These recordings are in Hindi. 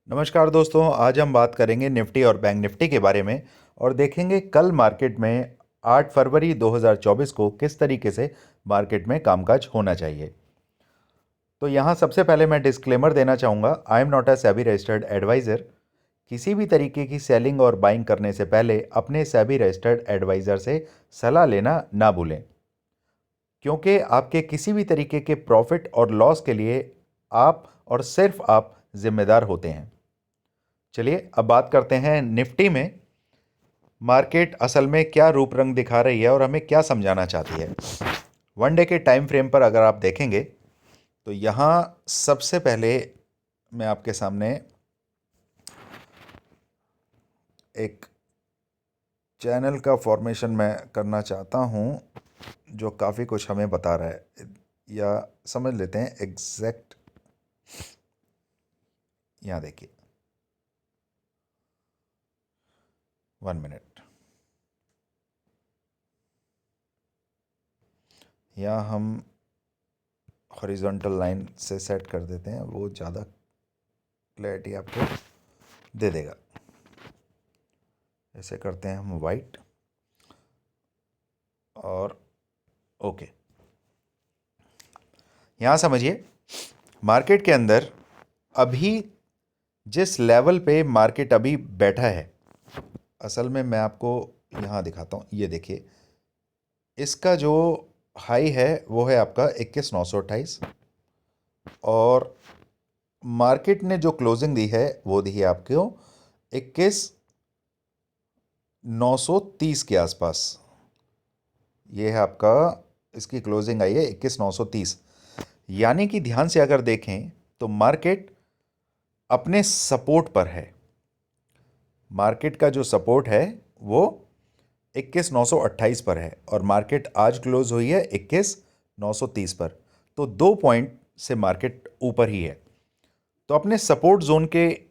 नमस्कार दोस्तों, आज हम बात करेंगे निफ्टी और बैंक निफ्टी के बारे में और देखेंगे कल मार्केट में 8 फरवरी 2024 को किस तरीके से मार्केट में कामकाज होना चाहिए। तो यहाँ सबसे पहले मैं डिस्क्लेमर देना चाहूँगा, I am not a SEBI registered adviser. किसी भी तरीके की सेलिंग और बाइंग करने से पहले अपने सेबी रजिस्टर्ड एडवाइज़र से सलाह लेना ना भूलें, क्योंकि आपके किसी भी तरीके के प्रॉफिट और लॉस के लिए आप और सिर्फ आप जिम्मेदार होते हैं। चलिए अब बात करते हैं निफ्टी में मार्केट असल में क्या रूप रंग दिखा रही है और हमें क्या समझाना चाहती है। वन डे के टाइम फ्रेम पर अगर आप देखेंगे तो यहाँ सबसे पहले मैं आपके सामने एक चैनल का फॉर्मेशन मैं करना चाहता हूँ जो काफ़ी कुछ हमें बता रहा है, या समझ लेते हैं एग्जैक्ट। यहाँ देखिए, 1 मिनट। यहाँ हम हॉरिजॉन्टल लाइन से सेट कर देते हैं, वो ज़्यादा क्लैरिटी आपको दे देगा। ऐसे करते हैं हम वाइट और ओके। यहाँ समझिए मार्केट के अंदर अभी जिस लेवल पे मार्केट अभी बैठा है, असल में मैं आपको यहाँ दिखाता हूँ। ये देखिए, इसका जो हाई है वो है आपका 21,928 और मार्केट ने जो क्लोजिंग दी है वो दी है आपको 21,930 के आसपास। ये है आपका, इसकी क्लोजिंग आई है 21,930। यानी कि ध्यान से अगर देखें तो मार्केट अपने सपोर्ट पर है। मार्केट का जो सपोर्ट है वो 21,928 पर है और मार्केट आज क्लोज हुई है 21,930 पर। तो 2 पॉइंट से मार्केट ऊपर ही है। तो अपने सपोर्ट जोन के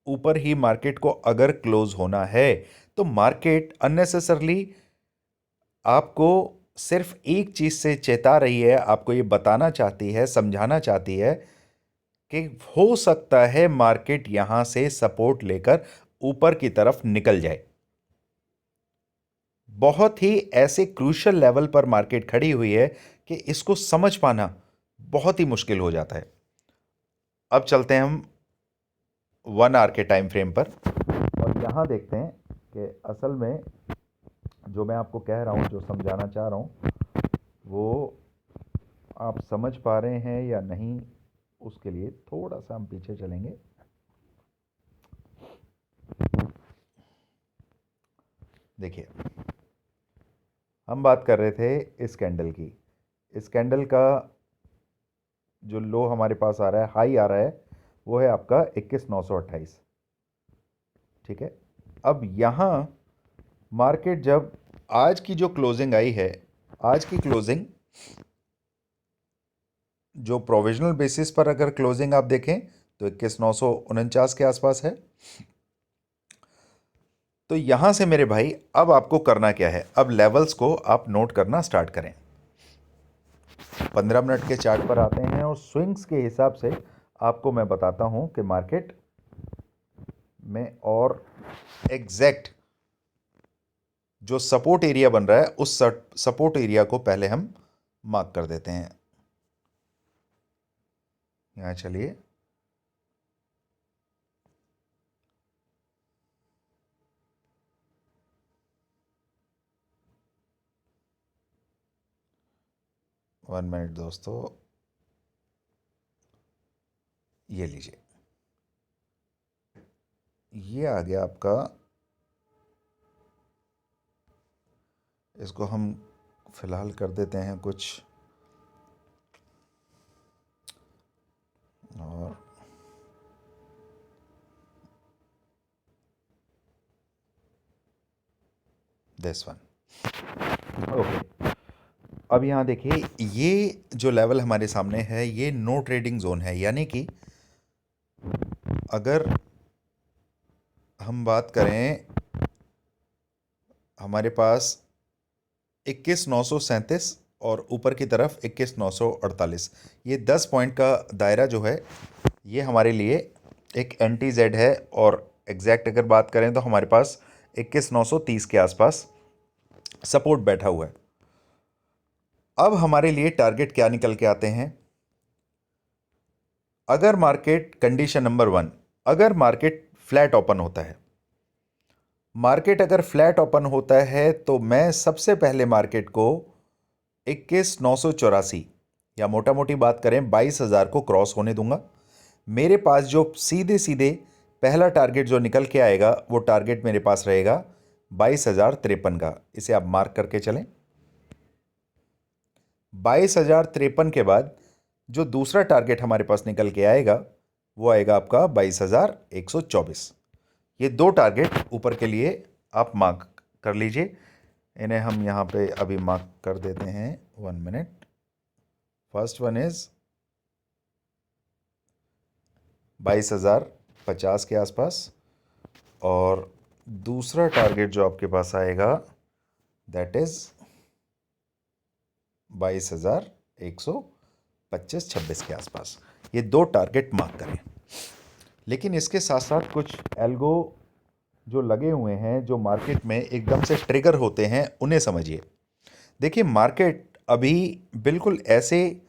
ऊपर ही मार्केट को अगर क्लोज होना है तो मार्केट अननेसेसरली आपको सिर्फ एक चीज से चेता रही है, आपको ये बताना चाहती है, समझाना चाहती है कि हो सकता है मार्केट यहां से सपोर्ट लेकर ऊपर की तरफ निकल जाए। बहुत ही ऐसे क्रूशियल लेवल पर मार्केट खड़ी हुई है कि इसको समझ पाना बहुत ही मुश्किल हो जाता है। अब चलते हैं हम 1 आवर के टाइम फ्रेम पर और यहां देखते हैं कि असल में जो मैं आपको कह रहा हूं, जो समझाना चाह रहा हूं, वो आप समझ पा रहे हैं या नहीं। उसके लिए थोड़ा सा हम पीछे चलेंगे। देखिए, हम बात कर रहे थे इस कैंडल की। इस कैंडल का जो लो हमारे पास आ रहा है, हाई आ रहा है, वो है आपका 21,928। ठीक है। अब यहाँ मार्केट जब आज की जो क्लोजिंग आई है, आज की क्लोजिंग जो प्रोविजनल बेसिस पर अगर क्लोजिंग आप देखें तो 21,949 के आसपास है। तो यहां से मेरे भाई अब आपको करना क्या है, अब लेवल्स को आप नोट करना स्टार्ट करें। 15 मिनट के चार्ट पर आते हैं और स्विंग्स के हिसाब से आपको मैं बताता हूं कि मार्केट में और एग्जैक्ट जो सपोर्ट एरिया बन रहा है उस सपोर्ट एरिया को पहले हम मार्क कर देते हैं। यहाँ चलिए, वन मिनट दोस्तों, ये लीजिए, ये आ गया आपका। इसको हम फिलहाल कर देते हैं कुछ और दिस वन। ओके। अब यहाँ देखिए, ये जो लेवल हमारे सामने है ये नो ट्रेडिंग जोन है। यानी कि अगर हम बात करें, हमारे पास 21,937 और ऊपर की तरफ 21,948, ये 10 पॉइंट का दायरा जो है ये हमारे लिए एक एंटी जेड है, और एग्जैक्ट अगर बात करें तो हमारे पास 21,930 के आसपास सपोर्ट बैठा हुआ है। अब हमारे लिए टारगेट क्या निकल के आते हैं? अगर मार्केट, कंडीशन नंबर 1, अगर मार्केट फ्लैट ओपन होता है, मार्केट अगर फ्लैट ओपन होता है तो मैं सबसे पहले मार्केट को 21,984 या मोटा मोटी बात करें 22,000 को क्रॉस होने दूंगा। मेरे पास जो सीधे सीधे पहला टारगेट जो निकल के आएगा वो टारगेट मेरे पास रहेगा 22,053 का। इसे आप मार्क करके चलें। 22,053 के बाद जो दूसरा टारगेट हमारे पास निकल के आएगा वो आएगा आपका 22,124। ये दो टारगेट ऊपर के लिए आप मार्क कर लीजिए। इन्हें हम यहाँ पे अभी मार्क कर देते हैं। 1 मिनट। फर्स्ट वन इज 22,050 के आसपास, और दूसरा टारगेट जो आपके पास आएगा दैट इज 22,125-26 के आसपास। ये दो टारगेट मार्क करें। लेकिन इसके साथ साथ कुछ एल्गो जो लगे हुए हैं, जो मार्केट में एकदम से ट्रिगर होते हैं, उन्हें समझिए। देखिए, मार्केट अभी बिल्कुल ऐसे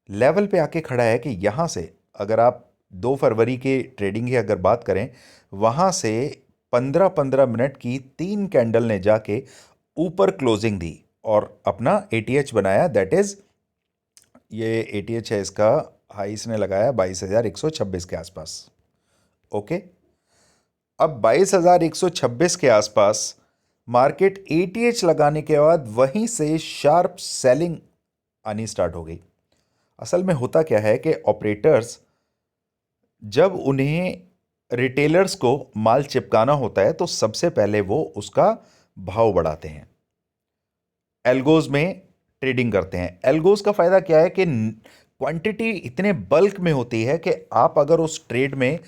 लेवल पे आके खड़ा है कि यहाँ से अगर आप 2 फरवरी के ट्रेडिंग की अगर बात करें, वहाँ से 15-15 मिनट की 3 कैंडल ने जाके ऊपर क्लोजिंग दी और अपना एटीएच बनाया। दैट इज, ये एटीएच है, इसका हाई इसने लगाया 22,126 के आसपास। ओके, अब 22,126 के आसपास मार्केट एटीएच लगाने के बाद वहीं से शार्प सेलिंग आनी स्टार्ट हो गई। असल में होता क्या है कि ऑपरेटर्स जब उन्हें रिटेलर्स को माल चिपकाना होता है तो सबसे पहले वो उसका भाव बढ़ाते हैं, एल्गोज में ट्रेडिंग करते हैं। एल्गोज का फायदा क्या है कि क्वांटिटी इतने बल्क में होती है कि आप अगर उस ट्रेड में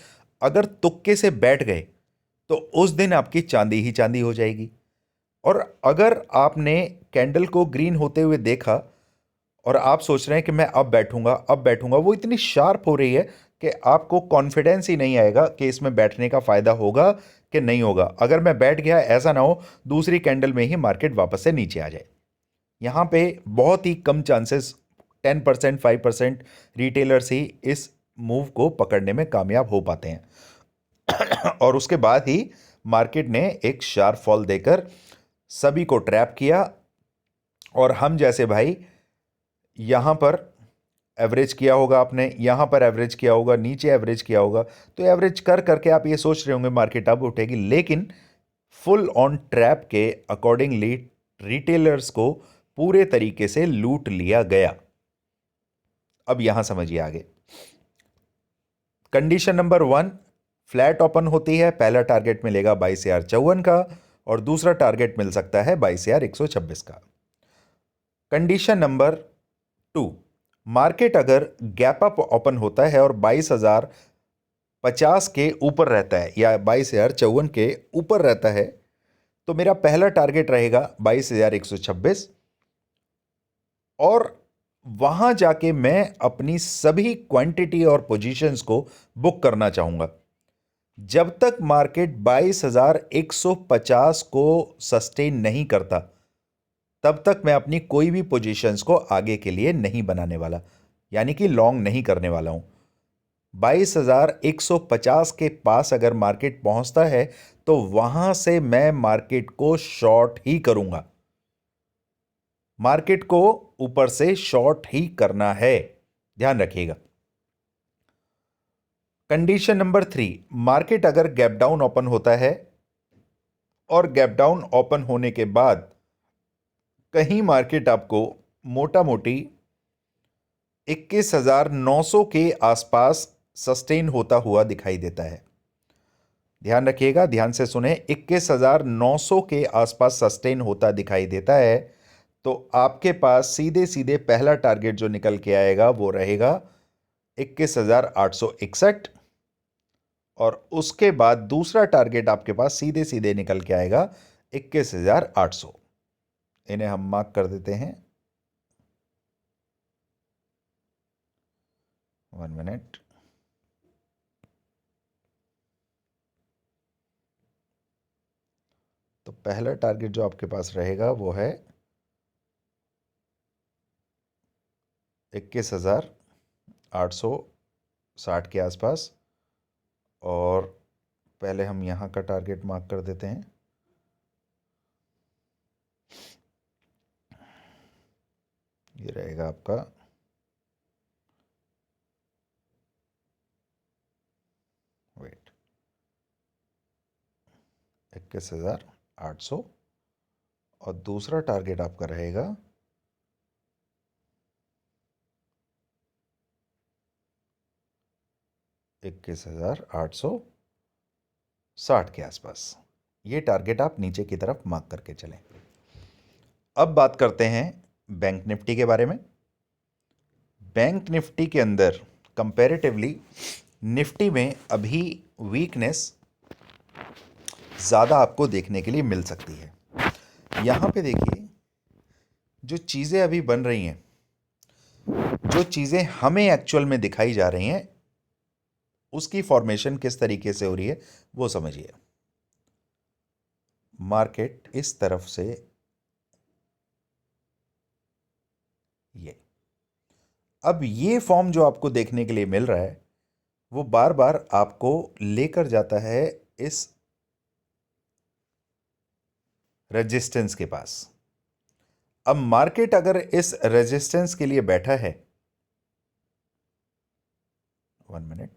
अगर तुक्के से बैठ गए तो उस दिन आपकी चांदी ही चांदी हो जाएगी। और अगर आपने कैंडल को ग्रीन होते हुए देखा और आप सोच रहे हैं कि मैं अब बैठूंगा, वो इतनी शार्प हो रही है कि आपको कॉन्फिडेंस ही नहीं आएगा कि इसमें बैठने का फायदा होगा कि नहीं होगा। अगर मैं बैठ गया, ऐसा ना हो दूसरी कैंडल में ही मार्केट वापस से नीचे आ जाए। यहां पे बहुत ही कम चांसेस, 10%, 5% रिटेलर्स ही इस मूव को पकड़ने में कामयाब हो पाते हैं। और उसके बाद ही मार्केट ने एक शार्प फॉल देकर सभी को ट्रैप किया, और हम जैसे भाई यहां पर एवरेज किया होगा, आपने यहां पर एवरेज किया होगा, नीचे एवरेज किया होगा, तो एवरेज कर करके आप ये सोच रहे होंगे मार्केट अब उठेगी, लेकिन फुल ऑन ट्रैप के अकॉर्डिंगली रिटेलर्स को पूरे तरीके से लूट लिया गया। अब यहां समझिए आगे। कंडीशन नंबर 1, फ्लैट ओपन होती है, पहला टारगेट मिलेगा 22,054 का और दूसरा टारगेट मिल सकता है 22,126 का। कंडीशन नंबर 2, मार्केट अगर गैप अप ओपन होता है और 22,050 के ऊपर रहता है या 22,054 के ऊपर रहता है, तो मेरा पहला टारगेट रहेगा 22,126, और वहां जाके मैं अपनी सभी क्वांटिटी और पोजीशंस को बुक करना चाहूंगा। जब तक मार्केट 22,150 को सस्टेन नहीं करता, तब तक मैं अपनी कोई भी पोजीशंस को आगे के लिए नहीं बनाने वाला, यानी कि लॉन्ग नहीं करने वाला हूं। 22,150 के पास अगर मार्केट पहुंचता है तो वहां से मैं मार्केट को शॉर्ट ही करूंगा। मार्केट को ऊपर से शॉर्ट ही करना है, ध्यान रखिएगा। कंडीशन नंबर 3, मार्केट अगर गैप डाउन ओपन होता है और गैप डाउन ओपन होने के बाद कहीं मार्केट आपको मोटा मोटी 21,900 के आसपास सस्टेन होता हुआ दिखाई देता है। ध्यान रखिएगा, ध्यान से सुने, 21,900 के आसपास सस्टेन होता दिखाई देता है, तो आपके पास सीधे सीधे पहला टारगेट जो निकल के आएगा वो रहेगा 21,861, और उसके बाद दूसरा टारगेट आपके पास सीधे सीधे निकल के आएगा 21,800। इन्हें हम मार्क कर देते हैं। 1 मिनट। तो पहला टारगेट जो आपके पास रहेगा वो है 21,860 के आसपास। और पहले हम यहाँ का टारगेट मार्क कर देते हैं। ये रहेगा आपका वेट 21,800। और दूसरा टारगेट आपका रहेगा 21,860 के आसपास। ये टारगेट आप नीचे की तरफ मार्क करके चलें। अब बात करते हैं बैंक निफ्टी के बारे में। बैंक निफ्टी के अंदर कंपैरेटिवली निफ्टी में अभी वीकनेस ज़्यादा आपको देखने के लिए मिल सकती है। यहाँ पे देखिए, जो चीज़ें अभी बन रही हैं, जो चीज़ें हमें एक्चुअल में दिखाई जा रही हैं, उसकी फॉर्मेशन किस तरीके से हो रही है वो समझिए। मार्केट इस तरफ से अब ये फॉर्म जो आपको देखने के लिए मिल रहा है वो बार बार आपको लेकर जाता है इस रेजिस्टेंस के पास। अब मार्केट अगर इस रेजिस्टेंस के लिए बैठा है, 1 मिनट,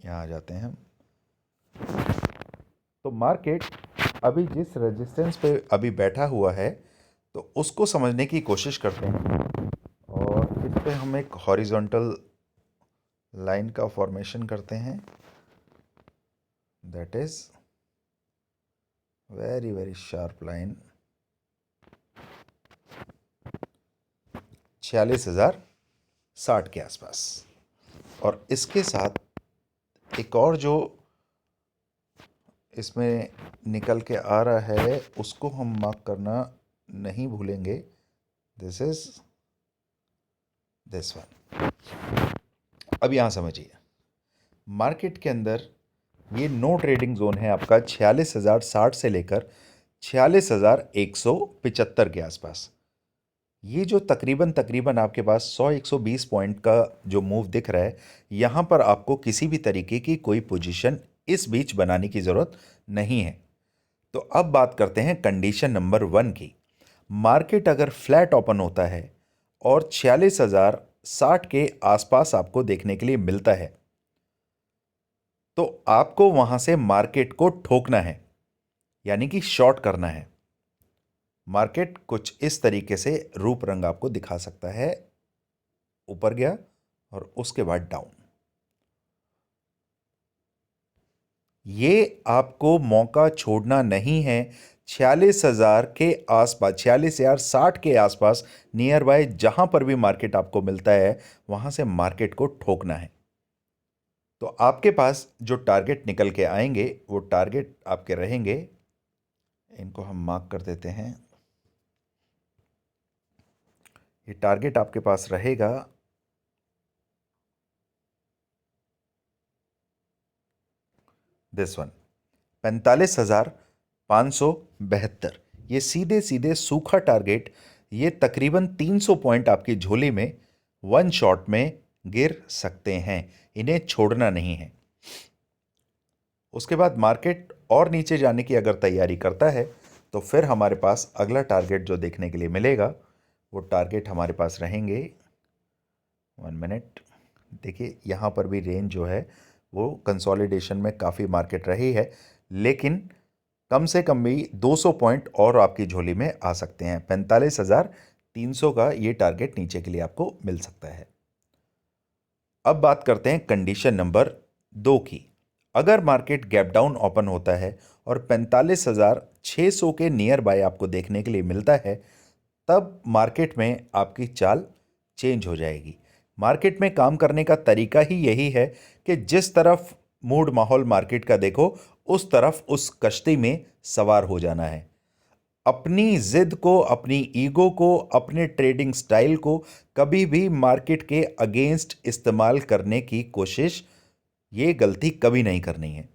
यहां आ जाते हैं हम। तो मार्केट अभी जिस रेजिस्टेंस पे अभी बैठा हुआ है तो उसको समझने की कोशिश करते हैं। और इस पे हम एक हॉरिजॉन्टल लाइन का फॉर्मेशन करते हैं। That is very very sharp line 46,060 के आसपास। और इसके साथ एक और जो इसमें निकल के आ रहा है उसको हम मार्क करना नहीं भूलेंगे। This is this one. अब यहां समझिए, मार्केट के अंदर ये नो ट्रेडिंग जोन है आपका 46,060 से लेकर 46,175 के आसपास। ये जो तकरीबन तकरीबन आपके पास 100-120 पॉइंट का जो मूव दिख रहा है, यहाँ पर आपको किसी भी तरीके की कोई पोजीशन इस बीच बनाने की ज़रूरत नहीं है। तो अब बात करते हैं कंडीशन नंबर 1 की। मार्केट अगर फ्लैट ओपन होता है और 46,060 के आसपास आपको देखने के लिए मिलता है तो आपको वहां से मार्केट को ठोकना है, यानी कि शॉर्ट करना है। मार्केट कुछ इस तरीके से रूप रंग आपको दिखा सकता है, ऊपर गया और उसके बाद डाउन। ये आपको मौका छोड़ना नहीं है। 46,000 के आसपास, 46,060 के आसपास नियर बाय जहां पर भी मार्केट आपको मिलता है वहां से मार्केट को ठोकना है। तो आपके पास जो टारगेट निकल के आएंगे वो टारगेट आपके रहेंगे, इनको हम मार्क कर देते हैं। ये टारगेट आपके पास रहेगा दिस वन, 45,572। ये सीधे सीधे सूखा टारगेट, ये तकरीबन 300 पॉइंट आपकी झोली में वन शॉट में गिर सकते हैं, इन्हें छोड़ना नहीं है। उसके बाद मार्केट और नीचे जाने की अगर तैयारी करता है तो फिर हमारे पास अगला टारगेट जो देखने के लिए मिलेगा वो टारगेट हमारे पास रहेंगे, 1 मिनट, देखिए यहाँ पर भी रेंज जो है वो कंसोलिडेशन में काफ़ी मार्केट रही है, लेकिन कम से कम भी 200 पॉइंट और आपकी झोली में आ सकते हैं। 45,300 का ये टारगेट नीचे के लिए आपको मिल सकता है। अब बात करते हैं कंडीशन नंबर 2 की। अगर मार्केट गैप डाउन ओपन होता है और 45,600 के नियर बाय आपको देखने के लिए मिलता है, तब मार्केट में आपकी चाल चेंज हो जाएगी। मार्केट में काम करने का तरीका ही यही है कि जिस तरफ मूड माहौल मार्केट का देखो उस तरफ उस कश्ती में सवार हो जाना है। अपनी जिद को, अपनी ईगो को, अपने ट्रेडिंग स्टाइल को कभी भी मार्केट के अगेंस्ट इस्तेमाल करने की कोशिश ये गलती कभी नहीं करनी है।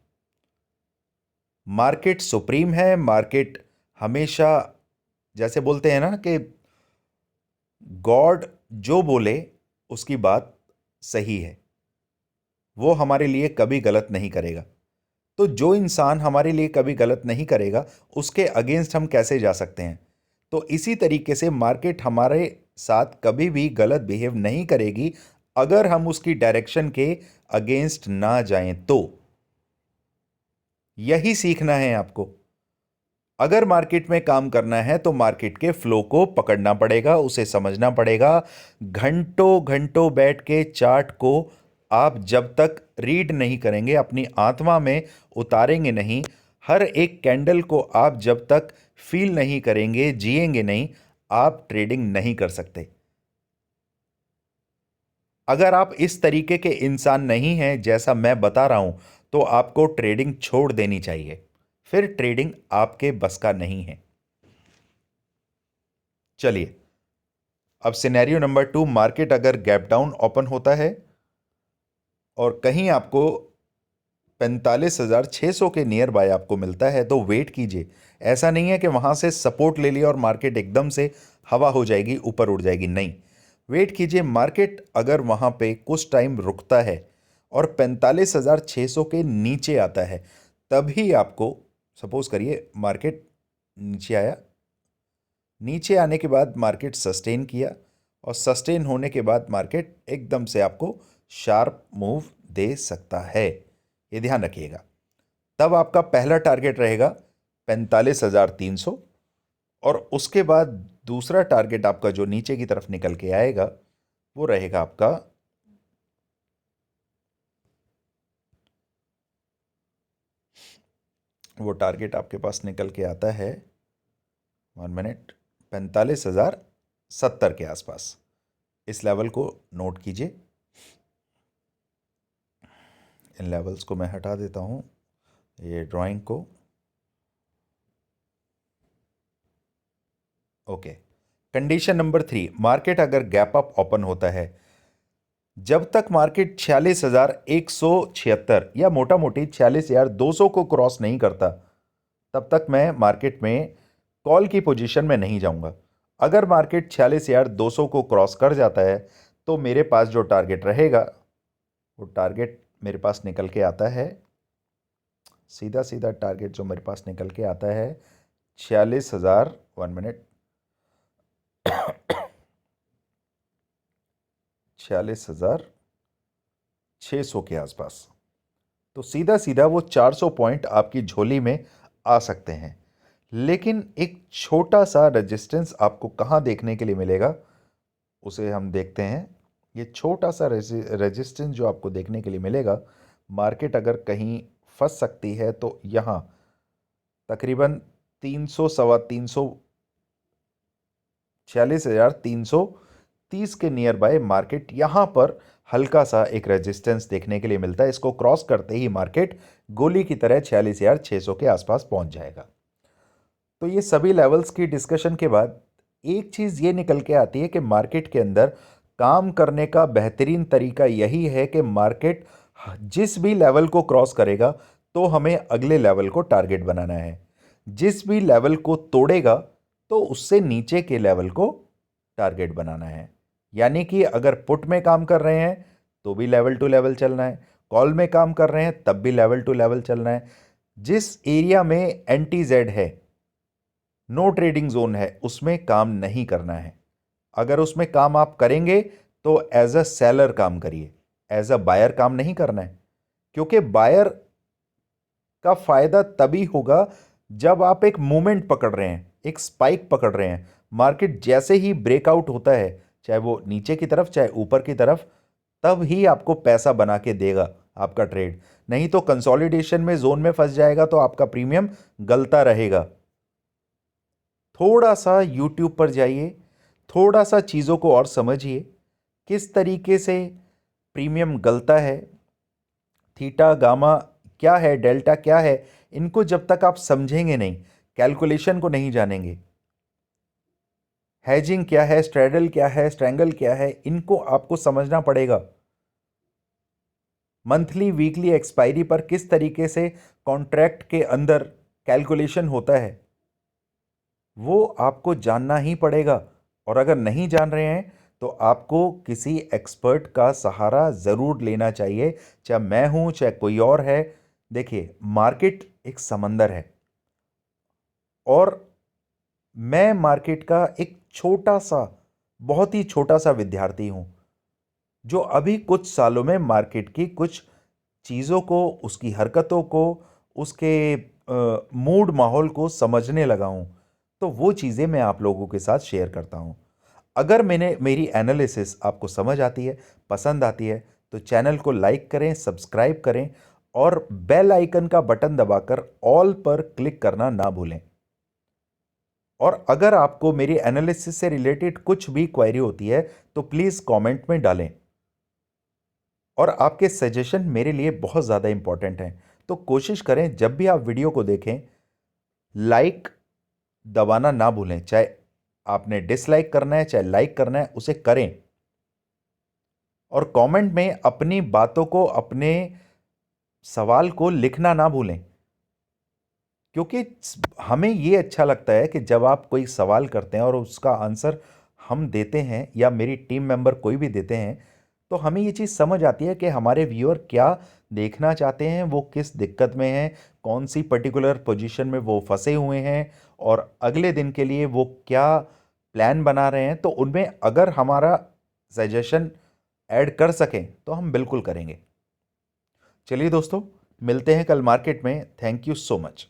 मार्केट सुप्रीम है। मार्केट हमेशा, जैसे बोलते हैं ना कि गॉड जो बोले उसकी बात सही है, वो हमारे लिए कभी गलत नहीं करेगा। तो जो इंसान हमारे लिए कभी गलत नहीं करेगा, उसके अगेंस्ट हम कैसे जा सकते हैं? तो इसी तरीके से मार्केट हमारे साथ कभी भी गलत बिहेव नहीं करेगी अगर हम उसकी डायरेक्शन के अगेंस्ट ना जाएं। तो यही सीखना है आपको। अगर मार्केट में काम करना है तो मार्केट के फ्लो को पकड़ना पड़ेगा, उसे समझना पड़ेगा। घंटों घंटों बैठ के चार्ट को आप जब तक रीड नहीं करेंगे, अपनी आत्मा में उतारेंगे नहीं, हर एक कैंडल को आप जब तक फील नहीं करेंगे, जिएंगे नहीं, आप ट्रेडिंग नहीं कर सकते। अगर आप इस तरीके के इंसान नहीं हैं जैसा मैं बता रहा हूं, तो आपको ट्रेडिंग छोड़ देनी चाहिए। फिर ट्रेडिंग आपके बस का नहीं है। चलिए, अब सिनेरियो नंबर 2, मार्केट अगर गैप डाउन ओपन होता है और कहीं आपको 45,600 के नियर बाय आपको मिलता है, तो वेट कीजिए। ऐसा नहीं है कि वहां से सपोर्ट ले लिया और मार्केट एकदम से हवा हो जाएगी, ऊपर उड़ जाएगी, नहीं। वेट कीजिए। मार्केट अगर वहां पे कुछ टाइम रुकता है और 45,600 के नीचे आता है, तभी आपको, सपोज करिए मार्केट नीचे आया, नीचे आने के बाद मार्केट सस्टेन किया और सस्टेन होने के बाद मार्केट एकदम से आपको शार्प मूव दे सकता है, ये ध्यान रखिएगा। तब आपका पहला टारगेट रहेगा 45,300 और उसके बाद दूसरा टारगेट आपका जो नीचे की तरफ निकल के आएगा वो रहेगा आपका वो टारगेट आपके पास निकल के आता है 1 मिनट, 45,070 के आसपास। इस लेवल को नोट कीजिए। इन लेवल्स को मैं हटा देता हूं, ये ड्राइंग को। ओके। कंडीशन नंबर 3, मार्केट अगर गैप अप ओपन होता है, जब तक मार्केट 46,176 या मोटा मोटी 46,200 को क्रॉस नहीं करता, तब तक मैं मार्केट में कॉल की पोजीशन में नहीं जाऊंगा। अगर मार्केट 46,200 को क्रॉस कर जाता है, तो मेरे पास जो टारगेट रहेगा, वो टारगेट मेरे पास निकल के आता है, सीधा सीधा टारगेट जो मेरे पास निकल के आता है 46,000, 1 मिनट, 46,600 के आसपास। तो सीधा सीधा वो 400 पॉइंट आपकी झोली में आ सकते हैं। लेकिन एक छोटा सा रेजिस्टेंस आपको कहाँ देखने के लिए मिलेगा, उसे हम देखते हैं। ये छोटा सा रेजिस्टेंस जो आपको देखने के लिए मिलेगा, मार्केट अगर कहीं फंस सकती है तो यहाँ तकरीबन 300, सवा 300, 46,330 के नियर बाय मार्केट यहाँ पर हल्का सा एक रेजिस्टेंस देखने के लिए मिलता है। इसको क्रॉस करते ही मार्केट गोली की तरह 46,600 के आसपास पहुंच जाएगा। तो ये सभी लेवल्स की डिस्कशन के बाद एक चीज़ ये निकल के आती है कि मार्केट के अंदर काम करने का बेहतरीन तरीका यही है कि मार्केट जिस भी लेवल को क्रॉस करेगा, तो हमें अगले लेवल को टारगेट बनाना है। जिस भी लेवल को तोड़ेगा, तो उससे नीचे के लेवल को टारगेट बनाना है। यानी कि अगर पुट में काम कर रहे हैं तो भी लेवल टू लेवल चलना है, कॉल में काम कर रहे हैं तब भी लेवल टू लेवल चलना है। जिस एरिया में एंटी जेड है, नो ट्रेडिंग जोन है, उसमें काम नहीं करना है। अगर उसमें काम आप करेंगे तो एज अ सेलर काम करिए, एज अ बायर काम नहीं करना है। क्योंकि बायर का फायदा तभी होगा जब आप एक मूवमेंट पकड़ रहे हैं, एक स्पाइक पकड़ रहे हैं। मार्केट जैसे ही ब्रेकआउट होता है, चाहे वो नीचे की तरफ चाहे ऊपर की तरफ, तब ही आपको पैसा बना के देगा आपका ट्रेड। नहीं तो कंसोलिडेशन में जोन में फंस जाएगा तो आपका प्रीमियम गलता रहेगा। थोड़ा सा यूट्यूब पर जाइए, थोड़ा सा चीज़ों को और समझिए, किस तरीके से प्रीमियम गलता है, थीटा गामा क्या है, डेल्टा क्या है। इनको जब तक आप समझेंगे नहीं, कैलकुलेशन को नहीं जानेंगे, हैजिंग क्या है, स्ट्रैडल क्या है, स्ट्रैंगल क्या है, इनको आपको समझना पड़ेगा। मंथली वीकली एक्सपायरी पर किस तरीके से कॉन्ट्रैक्ट के अंदर कैलकुलेशन होता है, वो आपको जानना ही पड़ेगा। और अगर नहीं जान रहे हैं तो आपको किसी एक्सपर्ट का सहारा ज़रूर लेना चाहिए, चाहे मैं हूं चाहे कोई और है। देखिए, मार्केट एक समंदर है और मैं मार्केट का एक छोटा सा, बहुत ही छोटा सा विद्यार्थी हूं, जो अभी कुछ सालों में मार्केट की कुछ चीज़ों को, उसकी हरकतों को, उसके मूड माहौल को समझने लगा हूं। तो वो चीज़ें मैं आप लोगों के साथ शेयर करता हूं। अगर मेरी एनालिसिस आपको समझ आती है, पसंद आती है, तो चैनल को लाइक करें, सब्सक्राइब करें और बेल आइकन का बटन दबाकर ऑल पर क्लिक करना ना भूलें। और अगर आपको मेरी एनालिसिस से रिलेटेड कुछ भी क्वेरी होती है तो प्लीज़ कमेंट में डालें। और आपके सजेशन मेरे लिए बहुत ज़्यादा इंपॉर्टेंट हैं। तो कोशिश करें जब भी आप वीडियो को देखें, लाइक दबाना ना भूलें। चाहे आपने डिसलाइक करना है चाहे लाइक करना है, उसे करें। और कमेंट में अपनी बातों को, अपने सवाल को लिखना ना भूलें, क्योंकि हमें ये अच्छा लगता है कि जब आप कोई सवाल करते हैं और उसका आंसर हम देते हैं या मेरी टीम मेंबर कोई भी देते हैं, तो हमें ये चीज़ समझ आती है कि हमारे व्यूअर क्या देखना चाहते हैं, वो किस दिक्कत में हैं, कौन सी पर्टिकुलर पोजीशन में वो फंसे हुए हैं और अगले दिन के लिए वो क्या प्लान बना रहे हैं। तो उनमें अगर हमारा सजेशन ऐड कर सकें तो हम बिल्कुल करेंगे। चलिए दोस्तों, मिलते हैं कल मार्केट में। Thank you so much.